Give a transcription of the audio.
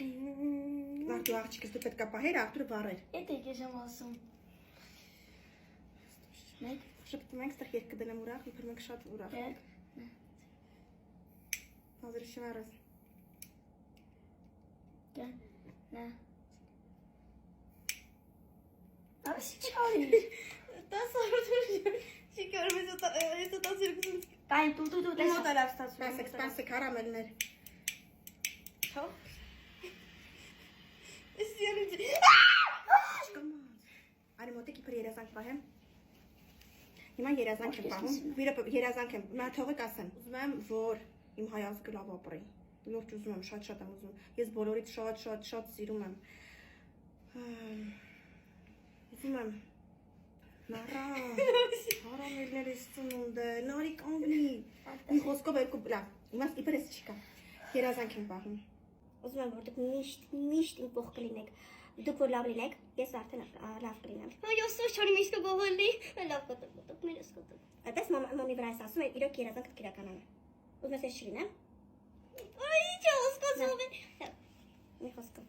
Դու աղջիկս դու պետք է պահեր, աղջիկը վառեր։ Էդ եկես եմ ասում։ Մեկ Շփթում ենք, ստեղ երկը դնեմ ուրախ, իբր մենք շատ ուրախ ենք։ Հազրշն առս։ Գա, նա։ Ասի չարի։ Տաս արդյոք շիկար մեզ է տաս երկուսում։ Կային դու Մոտ ալավ ստացում։ Սպասը կարամելներ։ Հո։ Իսկ յանի։ Արի մոտիկ իբր երազանք պահեմ։ Հիմա երազանք եմ պահում։ Երազանք եմ։ Նա թողեք ասեմ։ Ուզում եմ, որ իմ հայազգը լավ ապրի։ Լուրջ ուզում եմ, շատ եմ ուզում։ Ես բոլորից շատ սիրում եմ։ Ուզում եմ Հարամելներս ծնունդ է, նարի կանգնի։ Մի խոսքով երկու լավ, իմաստ իբր ես չկա։ Երազանք եմ պահում։ Ուզում եմ, որ դուք միշտ իմ կողք կլինեք։ Դուք որ լավ լինեք, ես արդեն լավ կլինեմ։ Այո, սոս չորի միշտ կողոլի։ Լավ կտուկ, մերս կտուկ։ Այդպես մամի վրա ես ասում է, իրոք երազանքդ կիրականանա։ Ուզում ես ես չլինեմ։ Այ ինչ խոսքով է։ Մի խոսքով։